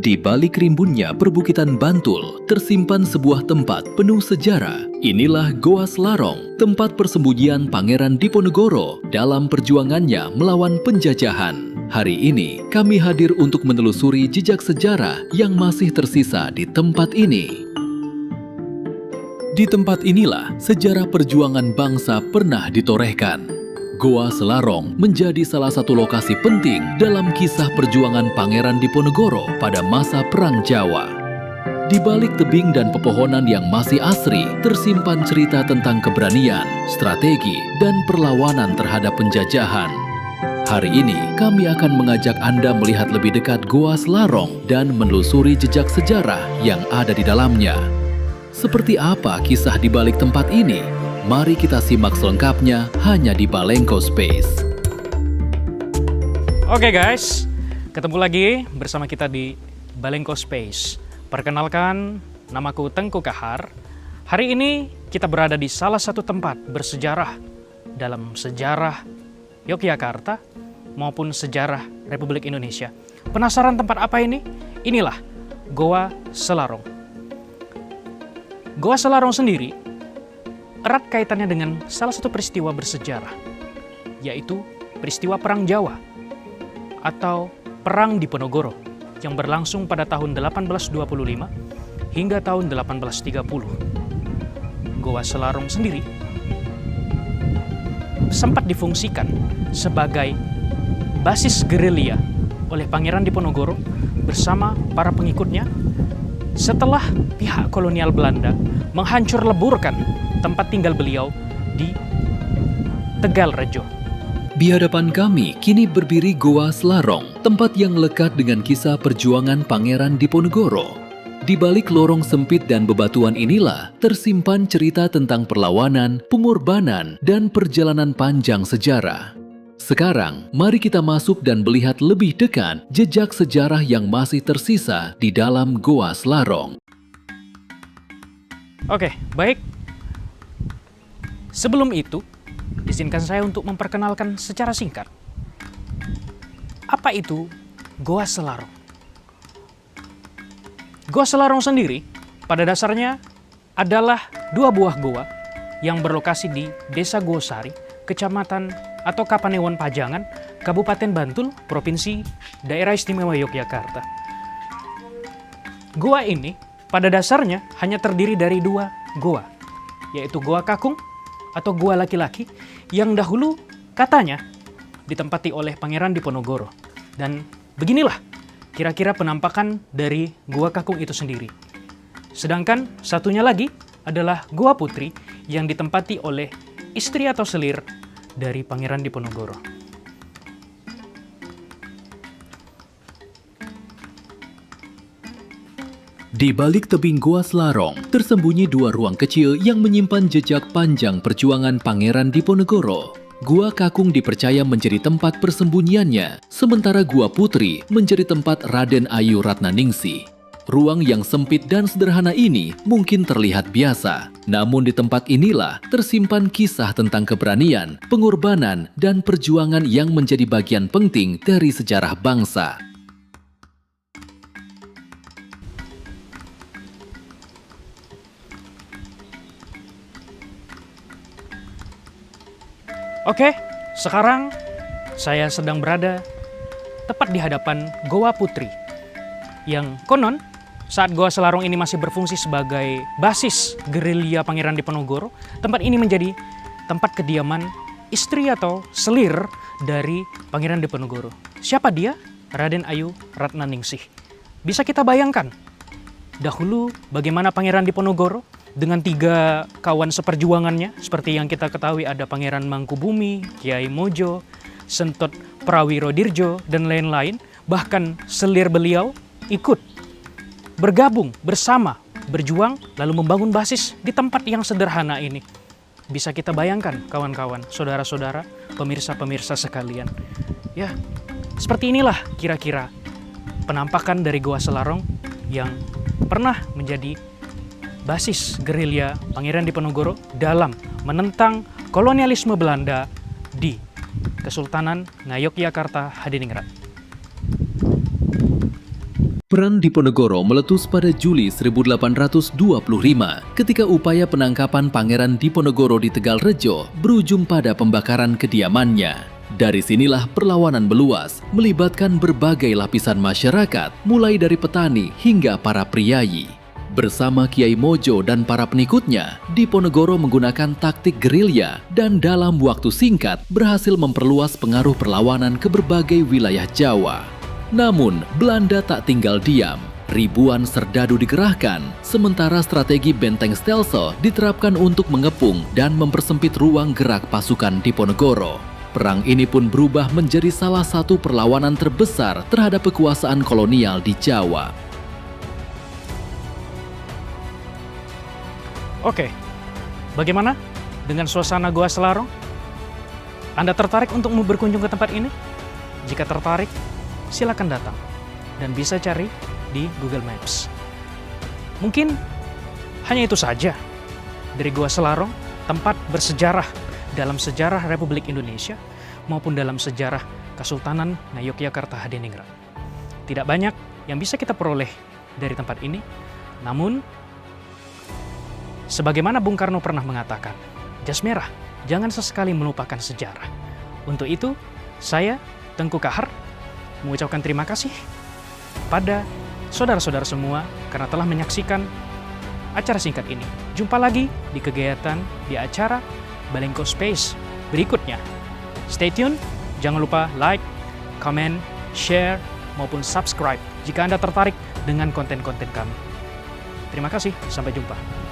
Di balik rimbunnya perbukitan Bantul, tersimpan sebuah tempat penuh sejarah. Inilah Goa Selarong, tempat persembunyian Pangeran Diponegoro dalam perjuangannya melawan penjajahan. Hari ini, kami hadir untuk menelusuri jejak sejarah yang masih tersisa di tempat ini. Di tempat inilah sejarah perjuangan bangsa pernah ditorehkan. Goa Selarong menjadi salah satu lokasi penting dalam kisah perjuangan Pangeran Diponegoro pada masa Perang Jawa. Di balik tebing dan pepohonan yang masih asri, tersimpan cerita tentang keberanian, strategi, dan perlawanan terhadap penjajahan. Hari ini, kami akan mengajak Anda melihat lebih dekat Goa Selarong dan menelusuri jejak sejarah yang ada di dalamnya. Seperti apa kisah di balik tempat ini? Mari kita simak selengkapnya hanya di Balengko Space. Oke guys, ketemu lagi bersama kita di Balengko Space. Perkenalkan, namaku Tengku Kahar. Hari ini kita berada di salah satu tempat bersejarah dalam sejarah Yogyakarta maupun sejarah Republik Indonesia. Penasaran tempat apa ini? Inilah Goa Selarong. Goa Selarong sendiri erat kaitannya dengan salah satu peristiwa bersejarah, yaitu peristiwa Perang Jawa atau Perang Diponegoro yang berlangsung pada tahun 1825 hingga tahun 1830. Goa Selarong sendiri sempat difungsikan sebagai basis gerilya oleh Pangeran Diponegoro bersama para pengikutnya setelah pihak kolonial Belanda menghancur leburkan tempat tinggal beliau di Tegalrejo. Di hadapan kami kini berdiri Goa Selarong, tempat yang lekat dengan kisah perjuangan Pangeran Diponegoro. Di balik lorong sempit dan bebatuan inilah tersimpan cerita tentang perlawanan, pengorbanan, dan perjalanan panjang sejarah. Sekarang, mari kita masuk dan melihat lebih dekat jejak sejarah yang masih tersisa di dalam Goa Selarong. Oke, baik. Sebelum itu, izinkan saya untuk memperkenalkan secara singkat. Apa itu Goa Selarong? Goa Selarong sendiri pada dasarnya adalah dua buah goa yang berlokasi di Desa Gosari, Kecamatan atau Kapanewon Pajangan, Kabupaten Bantul, Provinsi Daerah Istimewa Yogyakarta. Goa ini pada dasarnya hanya terdiri dari dua goa, yaitu Goa Kakung atau Goa Laki-Laki yang dahulu katanya ditempati oleh Pangeran Diponegoro. Dan beginilah kira-kira penampakan dari Goa Kakung itu sendiri. Sedangkan satunya lagi adalah Goa Putri yang ditempati oleh istri atau selir dari Pangeran Diponegoro. Di balik tebing Goa Selarong, tersembunyi dua ruang kecil yang menyimpan jejak panjang perjuangan Pangeran Diponegoro. Goa Kakung dipercaya menjadi tempat persembunyiannya, sementara Goa Putri menjadi tempat Raden Ayu Ratnaningsih. Ruang yang sempit dan sederhana ini mungkin terlihat biasa, namun di tempat inilah tersimpan kisah tentang keberanian, pengorbanan, dan perjuangan yang menjadi bagian penting dari sejarah bangsa. Oke, sekarang saya sedang berada tepat di hadapan Goa Putri, yang konon saat Goa Selarong ini masih berfungsi sebagai basis gerilya Pangeran Diponegoro. Tempat ini menjadi tempat kediaman istri atau selir dari Pangeran Diponegoro. Siapa dia? Raden Ayu Ratnaningsih. Bisa kita bayangkan dahulu bagaimana Pangeran Diponegoro dengan tiga kawan seperjuangannya, seperti yang kita ketahui ada Pangeran Mangkubumi, Kiai Mojo, Sentot Prawirodirjo, dan lain-lain. Bahkan selir beliau ikut bergabung bersama, berjuang, lalu membangun basis di tempat yang sederhana ini. Bisa kita bayangkan kawan-kawan, saudara-saudara, pemirsa-pemirsa sekalian. Ya, seperti inilah kira-kira penampakan dari Goa Selarong yang pernah menjadi basis gerilya Pangeran Diponegoro dalam menentang kolonialisme Belanda di Kesultanan Ngayogyakarta Hadiningrat. Perang Diponegoro meletus pada Juli 1825 ketika upaya penangkapan Pangeran Diponegoro di Tegalrejo berujung pada pembakaran kediamannya. Dari sinilah perlawanan meluas, melibatkan berbagai lapisan masyarakat, mulai dari petani hingga para priayi. Bersama Kiai Mojo dan para pengikutnya, Diponegoro menggunakan taktik gerilya dan dalam waktu singkat berhasil memperluas pengaruh perlawanan ke berbagai wilayah Jawa. Namun, Belanda tak tinggal diam. Ribuan serdadu dikerahkan, sementara strategi benteng Stelsel diterapkan untuk mengepung dan mempersempit ruang gerak pasukan Diponegoro. Perang ini pun berubah menjadi salah satu perlawanan terbesar terhadap kekuasaan kolonial di Jawa. Oke, bagaimana dengan suasana Goa Selarong? Anda tertarik untuk berkunjung ke tempat ini? Jika tertarik, silakan datang dan bisa cari di Google Maps. Mungkin hanya itu saja dari Goa Selarong, tempat bersejarah dalam sejarah Republik Indonesia maupun dalam sejarah Kesultanan Ngayogyakarta Hadiningrat. Tidak banyak yang bisa kita peroleh dari tempat ini, namun sebagaimana Bung Karno pernah mengatakan, jas merah jangan sesekali melupakan sejarah. Untuk itu, saya Tengku Kahar mengucapkan terima kasih pada saudara-saudara semua karena telah menyaksikan acara singkat ini. Jumpa lagi di kegiatan di acara Balengko Space berikutnya. Stay tune, jangan lupa like, comment, share, maupun subscribe jika Anda tertarik dengan konten-konten kami. Terima kasih, sampai jumpa.